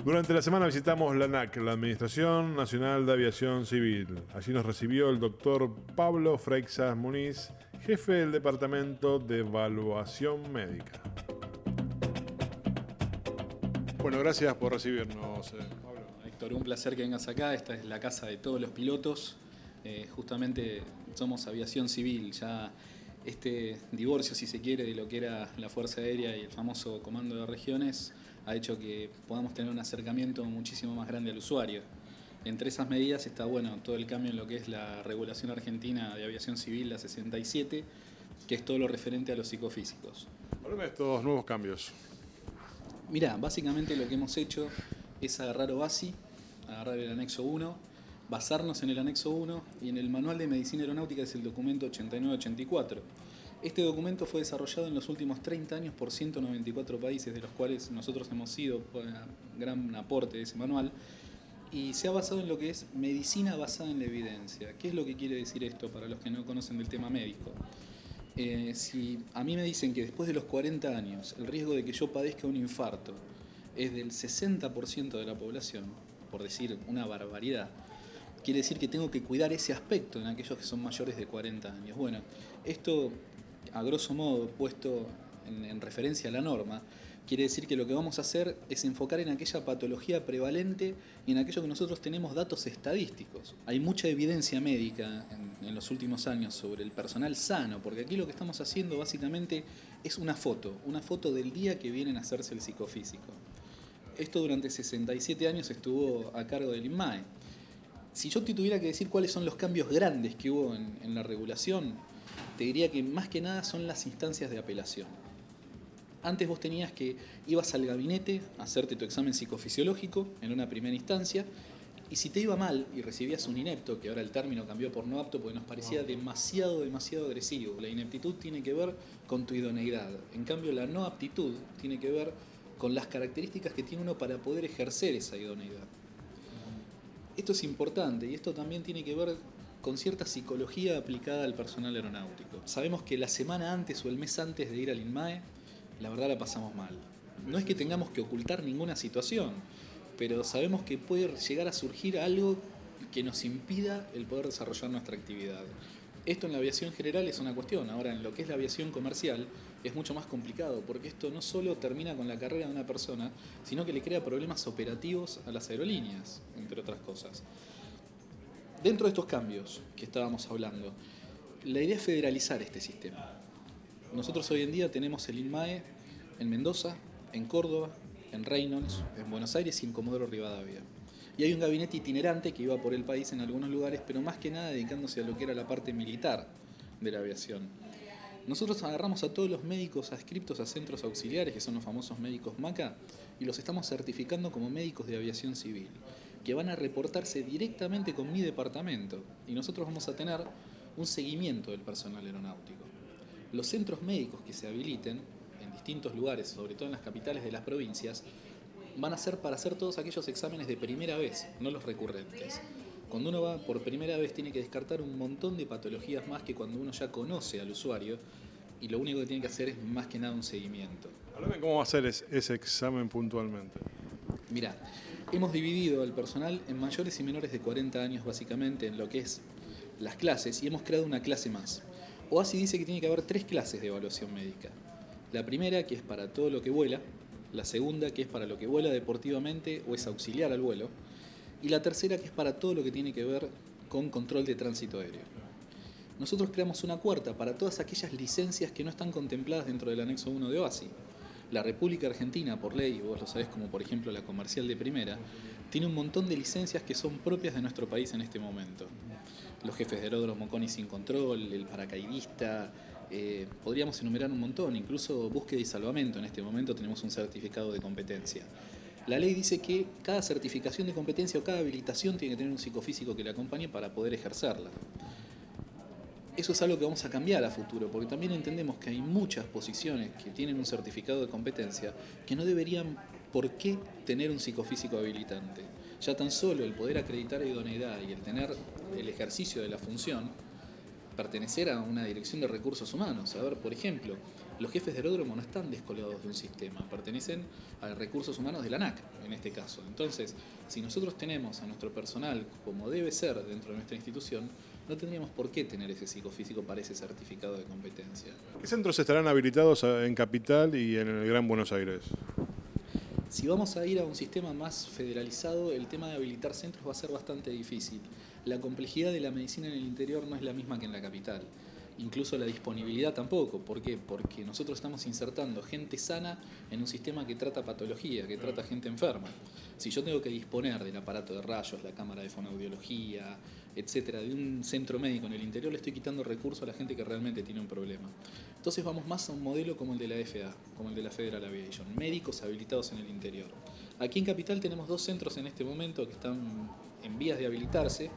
Durante la semana visitamos la ANAC, la Administración Nacional de Aviación Civil. Allí nos recibió el doctor Pablo Freixas Muniz, jefe del Departamento de Evaluación Médica. Bueno, gracias por recibirnos, Pablo. Héctor, un placer que vengas acá. Esta es la casa de todos los pilotos. Justamente somos aviación civil. Ya este divorcio, si se quiere, de lo que era la Fuerza Aérea y el famoso Comando de Regiones ha hecho que podamos tener un acercamiento muchísimo más grande al usuario. Entre esas medidas está todo el cambio en lo que es la regulación argentina de aviación civil, la 67, que es todo lo referente a los psicofísicos. Háblame de estos nuevos cambios. Mirá, básicamente lo que hemos hecho es agarrar OASI, agarrar el anexo 1, basarnos en el anexo 1 y en el Manual de Medicina Aeronáutica, es el documento 8984. Este documento fue desarrollado en los últimos 30 años por 194 países, de los cuales nosotros hemos sido gran aporte de ese manual, y se ha basado en lo que es medicina basada en la evidencia. ¿Qué es lo que quiere decir esto para los que no conocen del tema médico? Si a mí me dicen que después de los 40 años el riesgo de que yo padezca un infarto es del 60% de la población, por decir una barbaridad, quiere decir que tengo que cuidar ese aspecto en aquellos que son mayores de 40 años. Bueno, esto, a grosso modo, puesto en referencia a la norma, quiere decir que lo que vamos a hacer es enfocar en aquella patología prevalente y en aquello que nosotros tenemos datos estadísticos. Hay mucha evidencia médica en los últimos años sobre el personal sano, porque aquí lo que estamos haciendo básicamente es una foto del día que vienen a hacerse el psicofísico. Esto durante 67 años estuvo a cargo del INMAE. Si yo te tuviera que decir cuáles son los cambios grandes que hubo en la regulación, te diría que más que nada son las instancias de apelación. Antes vos tenías que ibas al gabinete a hacerte tu examen psicofisiológico en una primera instancia, y si te iba mal y recibías un inepto, que ahora el término cambió por no apto porque nos parecía demasiado agresivo. La ineptitud tiene que ver con tu idoneidad. En cambio, la no aptitud tiene que ver con las características que tiene uno para poder ejercer esa idoneidad. Esto es importante y esto también tiene que ver con cierta psicología aplicada al personal aeronáutico. Sabemos que la semana antes o el mes antes de ir al INMAE, la verdad la pasamos mal. No es que tengamos que ocultar ninguna situación, pero sabemos que puede llegar a surgir algo que nos impida el poder desarrollar nuestra actividad. Esto en la aviación general es una cuestión, ahora en lo que es la aviación comercial es mucho más complicado, porque esto no solo termina con la carrera de una persona, sino que le crea problemas operativos a las aerolíneas, entre otras cosas. Dentro de estos cambios que estábamos hablando, la idea es federalizar este sistema. Nosotros hoy en día tenemos el INMAE en Mendoza, en Córdoba, en Reynolds, en Buenos Aires y en Comodoro Rivadavia. Y hay un gabinete itinerante que iba por el país en algunos lugares, pero más que nada dedicándose a lo que era la parte militar de la aviación. Nosotros agarramos a todos los médicos adscriptos a centros auxiliares, que son los famosos médicos MACA, y los estamos certificando como médicos de aviación civil, que van a reportarse directamente con mi departamento, y nosotros vamos a tener un seguimiento del personal aeronáutico. Los centros médicos que se habiliten en distintos lugares, sobre todo en las capitales de las provincias, van a ser para hacer todos aquellos exámenes de primera vez, no los recurrentes. Cuando uno va por primera vez tiene que descartar un montón de patologías más que cuando uno ya conoce al usuario, y lo único que tiene que hacer es más que nada un seguimiento. Háblame cómo va a ser ese examen puntualmente. Mirá, hemos dividido al personal en mayores y menores de 40 años básicamente en lo que es las clases, y hemos creado una clase más. OASI dice que tiene que haber 3 clases de evaluación médica. La primera, que es para todo lo que vuela; la segunda, que es para lo que vuela deportivamente o es auxiliar al vuelo; y la tercera, que es para todo lo que tiene que ver con control de tránsito aéreo. Nosotros creamos una cuarta para todas aquellas licencias que no están contempladas dentro del anexo 1 de OASI. La República Argentina, por ley, vos lo sabés, como por ejemplo la comercial de primera, tiene un montón de licencias que son propias de nuestro país en este momento. Los jefes de aeródromo con y sin control, el paracaidista, podríamos enumerar un montón, incluso búsqueda y salvamento. En este momento tenemos un certificado de competencia. La ley dice que cada certificación de competencia o cada habilitación tiene que tener un psicofísico que la acompañe para poder ejercerla. Eso es algo que vamos a cambiar a futuro, porque también entendemos que hay muchas posiciones que tienen un certificado de competencia que no deberían por qué tener un psicofísico habilitante. Ya tan solo el poder acreditar idoneidad y el tener el ejercicio de la función, pertenecer a una dirección de recursos humanos. A ver, por ejemplo, Los jefes de aeródromo no están descolgados de un sistema, pertenecen a recursos humanos de la ANAC, en este caso. Entonces, si nosotros tenemos a nuestro personal como debe ser dentro de nuestra institución, no tendríamos por qué tener ese psicofísico para ese certificado de competencia. ¿Qué centros estarán habilitados en Capital y en el Gran Buenos Aires? Si vamos a ir a un sistema más federalizado, el tema de habilitar centros va a ser bastante difícil. La complejidad de la medicina en el interior no es la misma que en la capital. Incluso la disponibilidad tampoco. ¿Por qué? Porque nosotros estamos insertando gente sana en un sistema que trata patología, que trata gente enferma. Si yo tengo que disponer del aparato de rayos, la cámara de fonoaudiología, etcétera, de un centro médico en el interior, le estoy quitando recursos a la gente que realmente tiene un problema. Entonces vamos más a un modelo como el de la FA, como el de la Federal Aviation, médicos habilitados en el interior. Aquí en Capital tenemos 2 centros en este momento que están en vías de habilitarse,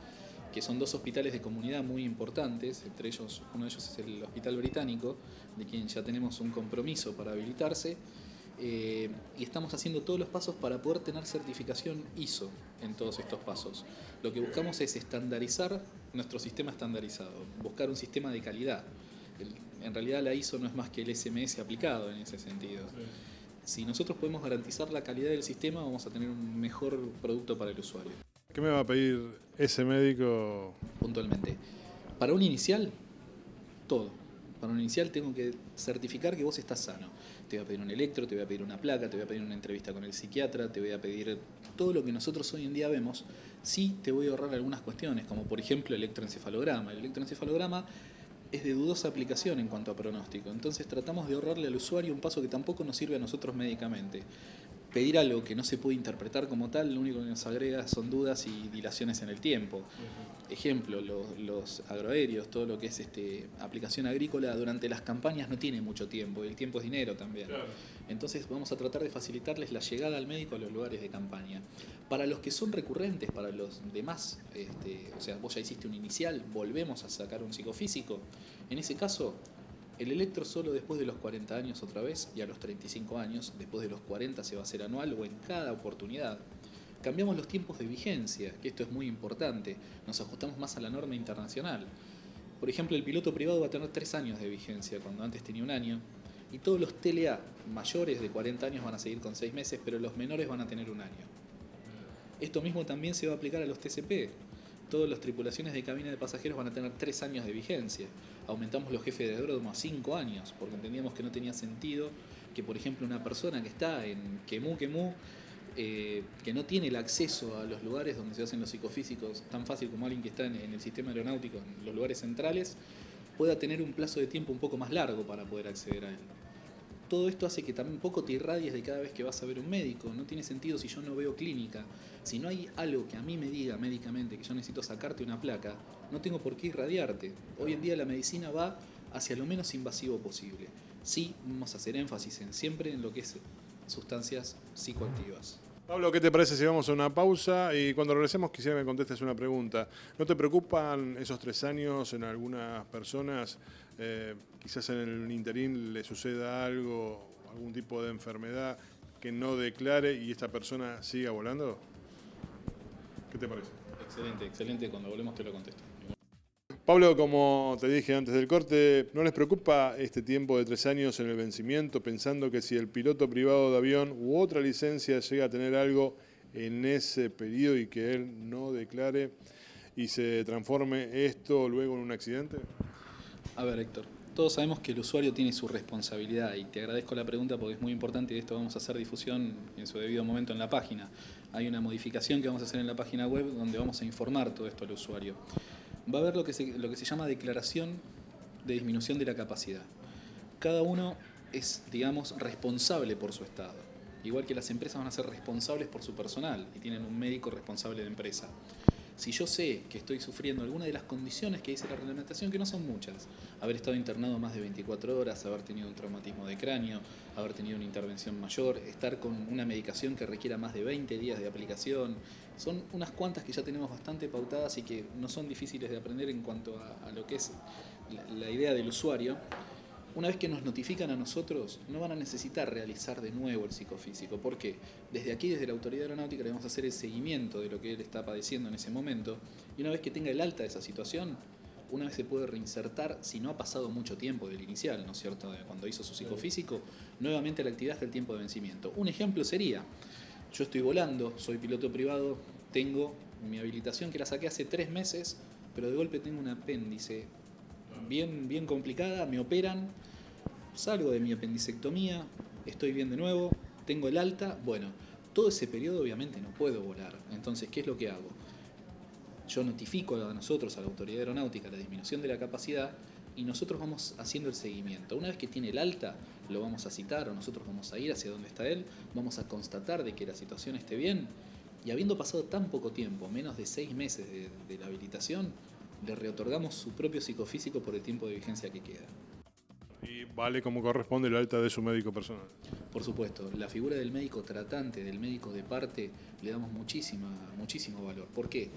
que son 2 hospitales de comunidad muy importantes, entre ellos, uno de ellos es el Hospital Británico, de quien ya tenemos un compromiso para habilitarse, y estamos haciendo todos los pasos para poder tener certificación ISO en todos estos pasos. Lo que buscamos es estandarizar nuestro sistema estandarizado, buscar un sistema de calidad. En realidad la ISO no es más que el SMS aplicado en ese sentido. Si nosotros podemos garantizar la calidad del sistema, vamos a tener un mejor producto para el usuario. ¿Qué me va a pedir ese médico? Puntualmente. Para un inicial, todo. Para un inicial tengo que certificar que vos estás sano. Te voy a pedir un electro, te voy a pedir una placa, te voy a pedir una entrevista con el psiquiatra, te voy a pedir todo lo que nosotros hoy en día vemos. Sí te voy a ahorrar algunas cuestiones, como por ejemplo el electroencefalograma. El electroencefalograma es de dudosa aplicación en cuanto a pronóstico. Entonces tratamos de ahorrarle al usuario un paso que tampoco nos sirve a nosotros médicamente. Pedir algo que no se puede interpretar como tal, lo único que nos agrega son dudas y dilaciones en el tiempo. Ejemplo, los agroaéreos, todo lo que es aplicación agrícola, durante las campañas no tiene mucho tiempo, y el tiempo es dinero también. Claro. Entonces vamos a tratar de facilitarles la llegada al médico a los lugares de campaña. Para los que son recurrentes, para los demás, o sea, vos ya hiciste un inicial, volvemos a sacar un psicofísico, en ese caso el electro solo después de los 40 años otra vez, y a los 35 años, después de los 40 se va a hacer anual o en cada oportunidad. Cambiamos los tiempos de vigencia, que esto es muy importante, nos ajustamos más a la norma internacional. Por ejemplo, el piloto privado va a tener 3 años de vigencia, cuando antes tenía 1 año, y todos los TLA mayores de 40 años van a seguir con 6 meses, pero los menores van a tener 1 año. Esto mismo también se va a aplicar a los TCP. Todas las tripulaciones de cabina de pasajeros van a tener 3 años de vigencia. Aumentamos los jefes de aeródromo a 5 años, porque entendíamos que no tenía sentido que, por ejemplo, una persona que está en Quemú, que no tiene el acceso a los lugares donde se hacen los psicofísicos tan fácil como alguien que está en el sistema aeronáutico, en los lugares centrales, pueda tener un plazo de tiempo un poco más largo para poder acceder a él. Todo esto hace que tampoco te irradies de cada vez que vas a ver un médico. No tiene sentido si yo no veo clínica. Si no hay algo que a mí me diga médicamente que yo necesito sacarte una placa, no tengo por qué irradiarte. Hoy en día la medicina va hacia lo menos invasivo posible. Sí, vamos a hacer énfasis siempre en lo que es sustancias psicoactivas. Pablo, ¿qué te parece si vamos a una pausa? Y cuando regresemos quisiera que me contestes una pregunta. ¿No te preocupan esos 3 años en algunas personas? Quizás en el interín le suceda algo, algún tipo de enfermedad que no declare y esta persona siga volando. ¿Qué te parece? Excelente. Cuando volvemos te lo contesto. Pablo, como te dije antes del corte, ¿no les preocupa este tiempo de 3 años en el vencimiento, pensando que si el piloto privado de avión u otra licencia llega a tener algo en ese periodo y que él no declare y se transforme esto luego en un accidente? A ver, Héctor, todos sabemos que el usuario tiene su responsabilidad y te agradezco la pregunta porque es muy importante y de esto vamos a hacer difusión en su debido momento en la página. Hay una modificación que vamos a hacer en la página web donde vamos a informar todo esto al usuario. Va a haber lo que se llama declaración de disminución de la capacidad. Cada uno es, digamos, responsable por su estado. Igual que las empresas van a ser responsables por su personal y tienen un médico responsable de empresa. Si yo sé que estoy sufriendo alguna de las condiciones que dice la reglamentación, que no son muchas, haber estado internado más de 24 horas, haber tenido un traumatismo de cráneo, haber tenido una intervención mayor, estar con una medicación que requiera más de 20 días de aplicación, son unas cuantas que ya tenemos bastante pautadas y que no son difíciles de aprender en cuanto a lo que es la idea del usuario. Una vez que nos notifican a nosotros, no van a necesitar realizar de nuevo el psicofísico. ¿Por qué? Desde aquí, desde la Autoridad Aeronáutica, le vamos a hacer el seguimiento de lo que él está padeciendo en ese momento. Y una vez que tenga el alta de esa situación, una vez se puede reinsertar, si no ha pasado mucho tiempo del inicial, ¿no es cierto?, de cuando hizo su psicofísico, nuevamente la actividad hasta el tiempo de vencimiento. Un ejemplo sería, yo estoy volando, soy piloto privado, tengo mi habilitación que la saqué hace 3 meses, pero de golpe tengo un apéndice bien complicada, me operan, salgo de mi apendicectomía, estoy bien de nuevo, tengo el alta, bueno, todo ese periodo obviamente no puedo volar. Entonces, ¿qué es lo que hago? Yo notifico a nosotros, a la autoridad aeronáutica, la disminución de la capacidad y nosotros vamos haciendo el seguimiento. Una vez que tiene el alta, lo vamos a citar o nosotros vamos a ir hacia donde está él, vamos a constatar de que la situación esté bien y habiendo pasado tan poco tiempo, menos de 6 meses de la habilitación, le reotorgamos su propio psicofísico por el tiempo de vigencia que queda. Y vale como corresponde el alta de su médico personal. Por supuesto, la figura del médico tratante, del médico de parte, le damos muchísimo valor. ¿Por qué?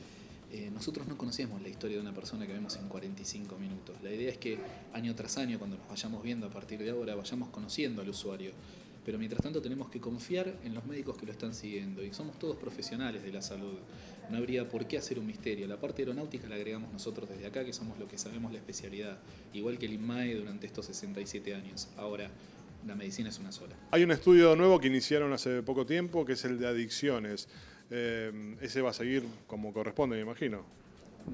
Nosotros no conocemos la historia de una persona que vemos en 45 minutos. La idea es que año tras año, cuando nos vayamos viendo a partir de ahora, vayamos conociendo al usuario. Pero mientras tanto tenemos que confiar en los médicos que lo están siguiendo. Y somos todos profesionales de la salud. No habría por qué hacer un misterio. La parte aeronáutica la agregamos nosotros desde acá, que somos los que sabemos la especialidad. Igual que el INMAE durante estos 67 años. Ahora, la medicina es una sola. Hay un estudio nuevo que iniciaron hace poco tiempo, que es el de adicciones. Ese va a seguir como corresponde, me imagino.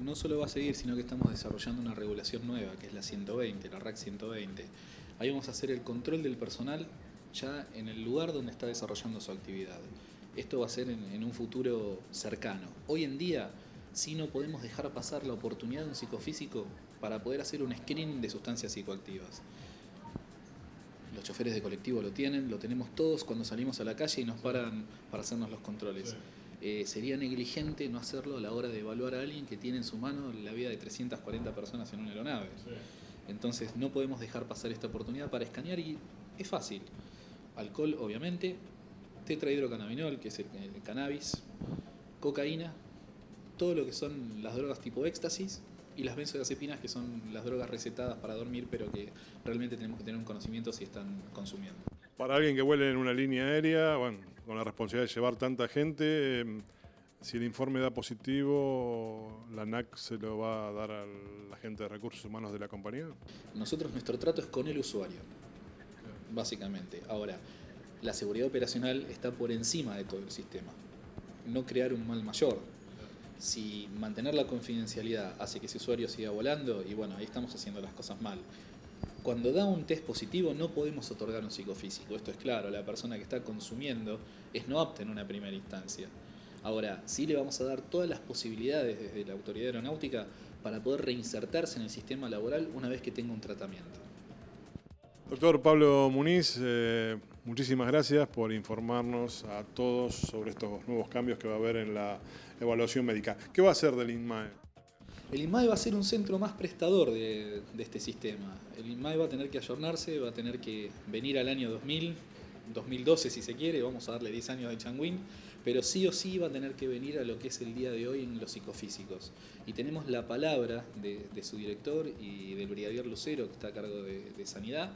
No solo va a seguir, sino que estamos desarrollando una regulación nueva, que es la 120, la RAC 120. Ahí vamos a hacer el control del personal ya en el lugar donde está desarrollando su actividad. Esto va a ser en un futuro cercano. Hoy en día, sí no podemos dejar pasar la oportunidad de un psicofísico para poder hacer un screening de sustancias psicoactivas. Los choferes de colectivo lo tienen, lo tenemos todos cuando salimos a la calle y nos paran para hacernos los controles. Sería negligente no hacerlo a la hora de evaluar a alguien que tiene en su mano la vida de 340 personas en una aeronave. Entonces no podemos dejar pasar esta oportunidad para escanear y es fácil. Alcohol, obviamente, tetrahidrocannabinol, que es el cannabis, cocaína, todo lo que son las drogas tipo éxtasis y las benzodiazepinas, que son las drogas recetadas para dormir, pero que realmente tenemos que tener un conocimiento si están consumiendo. Para alguien que vuele en una línea aérea, bueno, con la responsabilidad de llevar tanta gente, si el informe da positivo, ¿la ANAC se lo va a dar a la gente de recursos humanos de la compañía? Nosotros, nuestro trato es con el usuario, básicamente. Ahora, la seguridad operacional está por encima de todo el sistema. No crear un mal mayor. Si mantener la confidencialidad hace que ese usuario siga volando, y bueno, ahí estamos haciendo las cosas mal. Cuando da un test positivo no podemos otorgar un psicofísico, esto es claro, la persona que está consumiendo es no apta en una primera instancia. Ahora, sí le vamos a dar todas las posibilidades desde la autoridad aeronáutica para poder reinsertarse en el sistema laboral una vez que tenga un tratamiento. Doctor Pablo Muniz, muchísimas gracias por informarnos a todos sobre estos nuevos cambios que va a haber en la evaluación médica. ¿Qué va a hacer del INMAE? El INMAE va a ser un centro más prestador de este sistema. El INMAE va a tener que ayornarse, va a tener que venir al año 2000, 2012 si se quiere, vamos a darle 10 años de Changuín, pero sí o sí va a tener que venir a lo que es el día de hoy en los psicofísicos. Y tenemos la palabra de su director y del brigadier Lucero, que está a cargo de Sanidad,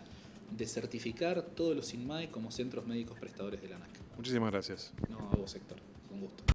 de certificar todos los INMAE como centros médicos prestadores de la ANAC. Muchísimas gracias. No, a vos, Héctor. Un gusto.